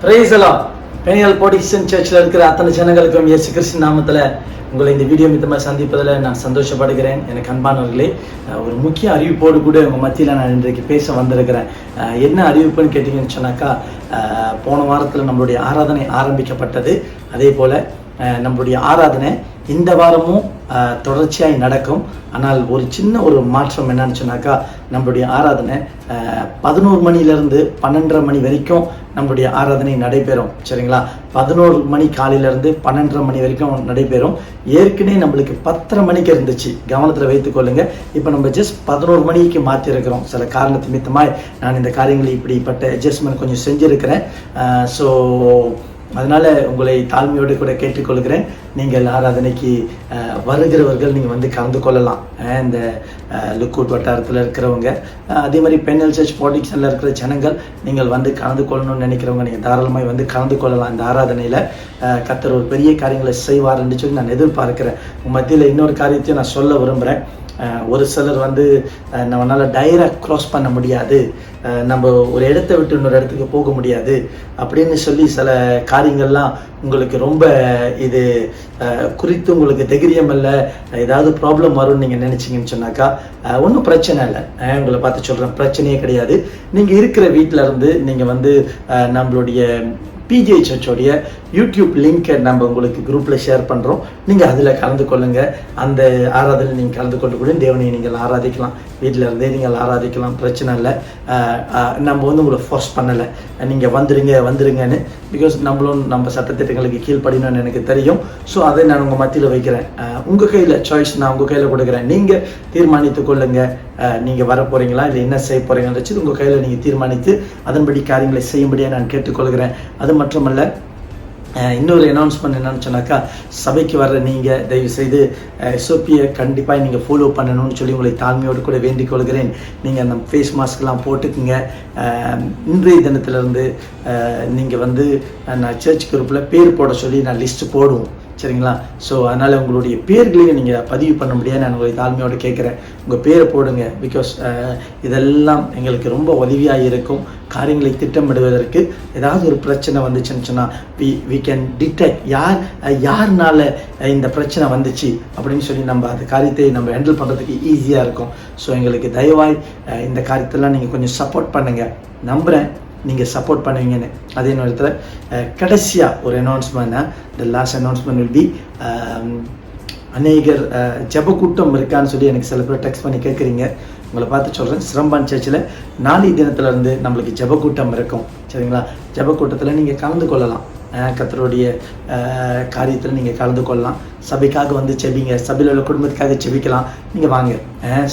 Price எல்லாம் Peniel protection சர்ச்சில் இருக்கிற அத்தனை ஜனங்களுக்கும் இயேசு கிறிஸ்து நாமத்தில் உங்களை இந்த வீடியோ மித்தமாக சந்திப்பதில் நான் சந்தோஷப்படுகிறேன். எனக்கு அன்பானவர்களே, ஒரு முக்கிய அறிவிப்போடு கூட உங்கள் மத்தியில் நான் இன்றைக்கு பேச வந்திருக்கிறேன். என்ன அறிவிப்புன்னு கேட்டிங்கன்னு சொன்னாக்கா, போன வாரத்தில் நம்மளுடைய ஆராதனை ஆரம்பிக்கப்பட்டது. அதே போல் நம்மளுடைய ஆராதனை இந்த வாரமும் தொடர்ச்சியாய் நடக்கும். ஆனால் ஒரு சின்ன ஒரு மாற்றம் என்னன்னு சொன்னாக்கா, நம்மளுடைய ஆராதனை 11 மணிலேருந்து 12:30 மணி வரைக்கும் நம்மளுடைய ஆராதனை நடைபெறும். சரிங்களா? 11 மணி காலையிலேருந்து 12:30 மணி வரைக்கும் நடைபெறும். ஏற்கனவே நம்மளுக்கு 10:30 மணிக்கு இருந்துச்சு, கவனத்தில் வைத்துக்கொள்ளுங்க. இப்போ நம்ம ஜஸ்ட் 11 மணிக்கு மாற்றிருக்கிறோம். சில காரணத்து நிமித்தமாய் நான் இந்த காரியங்களை இப்படிப்பட்ட அட்ஜஸ்ட்மெண்ட் கொஞ்சம் செஞ்சுருக்கிறேன். ஸோ அதனால் உங்களை தாழ்மையோடு கூட கேட்டுக்கொள்கிறேன். நீங்கள் ஆராதனைக்கு வருகிறவர்கள் நீங்கள் வந்து கலந்து கொள்ளலாம். இந்த லுக்கூட் வட்டாரத்தில் இருக்கிறவங்க, அதே மாதிரி பெனியல் சர்ச் ப்ரொடெக்ஷனில் இருக்கிற ஜனங்கள், நீங்கள் வந்து கலந்து கொள்ளணும்னு நினைக்கிறவங்க நீங்கள் தாராளமாக வந்து கலந்து கொள்ளலாம். இந்த ஆராதனையில் கர்த்தர் ஒரு பெரிய காரியங்களை செய்வார்ன்னு சொல்லி நான் எதிர்பார்க்கிறேன். உங்கள் மத்தியில் இன்னொரு காரியத்தையும் நான் சொல்ல விரும்புகிறேன். ஒரு சிலர் வந்து நம்மளால் டைரக்ட் க்ராஸ் பண்ண முடியாது, நம்ம ஒரு இடத்த விட்டு இன்னொரு இடத்துக்கு போக முடியாது அப்படின்னு சொல்லி சில காரியங்கள்லாம் உங்களுக்கு ரொம்ப இது குறித்து உங்களுக்கு தைரியம் இல்லை, ஏதாவது ப்ராப்ளம் வரும்னு நீங்கள் நினச்சிங்கன்னு சொன்னாக்கா ஒன்றும் பிரச்சனை இல்லை. உங்களை பார்த்து சொல்கிறேன், பிரச்சனையே கிடையாது. நீங்கள் இருக்கிற வீட்டில் இருந்து நீங்கள் வந்து நம்மளுடைய பிஜே சர்ச்சோடைய யூடியூப் லிங்கை நம்ம உங்களுக்கு குரூப்பில் ஷேர் பண்ணுறோம். நீங்கள் அதில் கலந்து கொள்ளுங்கள். அந்த ஆராதனை நீங்கள் கலந்து கொண்டு கூட தேவனை நீங்கள் ஆராதிக்கலாம். வீட்டில் இருந்தே நீங்கள் ஆராதிக்கலாம், பிரச்சனை இல்லை. நம்ம வந்து உங்களை ஃபோர்ஸ் பண்ணலை, நீங்கள் வந்துருங்கன்னு. பிகாஸ் நம்மளும் நம்ம சட்டத்திட்டங்களுக்கு கீழ்ப்படினோன்னு எனக்கு தெரியும். ஸோ அதை நான் உங்கள் மத்தியில் வைக்கிறேன். உங்கள் கையில் சாய்ஸ் நான் உங்கள் கையில் கொடுக்குறேன். நீங்கள் தீர்மானித்து கொள்ளுங்கள், நீங்கள் வர போகிறீங்களா இல்லை என்ன செய்ய போகிறீங்கன்னு வச்சு உங்கள் கையில் நீங்கள் தீர்மானித்து அதன்படி காரியங்களை செய்யும்படியாக நான் கேட்டுக்கொள்கிறேன். அது மட்டுமல்ல, இன்னொரு அனௌன்ஸ்மெண்ட் என்னன்னு சொன்னாக்கா, சபைக்கு வர்ற நீங்கள் தயவுசெய்து எஸ்ஓபியை கண்டிப்பாக நீங்கள் ஃபாலோ பண்ணணும்னு சொல்லி உங்களை தாழ்மையோடு கூட வேண்டிக் கொள்கிறேன். நீங்கள் அந்த ஃபேஸ் மாஸ்க்லாம் போட்டுக்குங்க. இன்றைய தினத்திலேருந்து நீங்கள் வந்து நான் சர்ச் குரூப்பில் பேர் போட சொல்லி நான் லிஸ்ட்டு போடுவோம். சரிங்களா? ஸோ அதனால் உங்களுடைய பேர்களையும் நீங்கள் பதிவு பண்ண முடியாது. நான் உங்களை தாழ்மையோடு கேட்குறேன், உங்கள் பேரை போடுங்க. பிகாஸ் இதெல்லாம் எங்களுக்கு ரொம்ப உதவியாக இருக்கும். காரியங்களை திட்டமிடுவதற்கு ஏதாவது ஒரு பிரச்சனை வந்துச்சுன்னு சொன்னால் வி கேன் டிடெக்ட் யாருனால இந்த பிரச்சனை வந்துச்சு அப்படின்னு சொல்லி நம்ம அந்த காரியத்தை நம்ம ஹேண்டில் பண்ணுறதுக்கு ஈஸியாக இருக்கும். ஸோ எங்களுக்கு தயவாய் இந்த காரியத்தெல்லாம் நீங்கள் கொஞ்சம் சப்போர்ட் பண்ணுங்கள். நம்புகிறேன் நீங்கள் சப்போர்ட் பண்ணுவீங்கன்னு. அதே நேரத்தில் கடைசியாக ஒரு அனௌன்ஸ்மெண்ட்னா, the last announcement will be, அநேகர் ஜெப கூட்டம் இருக்கான்னு சொல்லி எனக்கு சில பேர் டெக்ஸ்ட் பண்ணி கேட்குறீங்க. உங்களை பார்த்து சொல்கிறேன், சிரம்பான் சர்ச்சில் நாளைய தினத்துலேருந்து நம்மளுக்கு ஜெப கூட்டம் இருக்கும். சரிங்களா? ஜெப கூட்டத்தில் நீங்கள் கலந்து கொள்ளலாம். கர்த்தருடைய காரியத்தில் நீங்கள் கலந்து கொள்ளலாம். சபைக்காக வந்து செபிங்க, சபையில் உள்ள குடும்பத்துக்காக செபிக்கலாம். நீங்கள் வாங்க,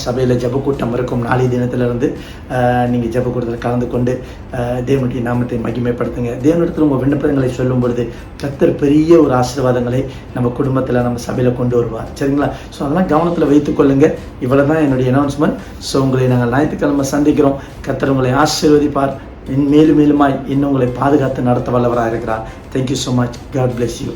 சபையில் ஜெப கூட்டம் இருக்கும். நாளைய தினத்திலிருந்து நீங்கள் ஜெப கூட்டத்தில் கலந்து கொண்டு தேவனுடைய நாமத்தை மகிமைப்படுத்துங்க. தேவனிடத்தில் உங்கள் விண்ணப்பங்களை சொல்லும் பொழுது கர்த்தர் பெரிய ஒரு ஆசீர்வாதங்களை நம்ம குடும்பத்தில் நம்ம சபையில் கொண்டு வருவார். சரிங்களா? ஸோ அதெல்லாம் கவனத்தில் வைத்துக்கொள்ளுங்க. இவ்வளோ தான் என்னுடைய அனௌன்ஸ்மெண்ட். ஸோ உங்களை நாங்கள் ஞாயிற்றுக்கிழமை சந்திக்கிறோம். கர்த்தர் உங்களை ஆசீர்வதிப்பார். மேலும் மேலுமாய் இன்னும் உங்களை பாதுகாத்து நடத்த வல்லவராக இருக்கிறார். Thank you so much. God bless you.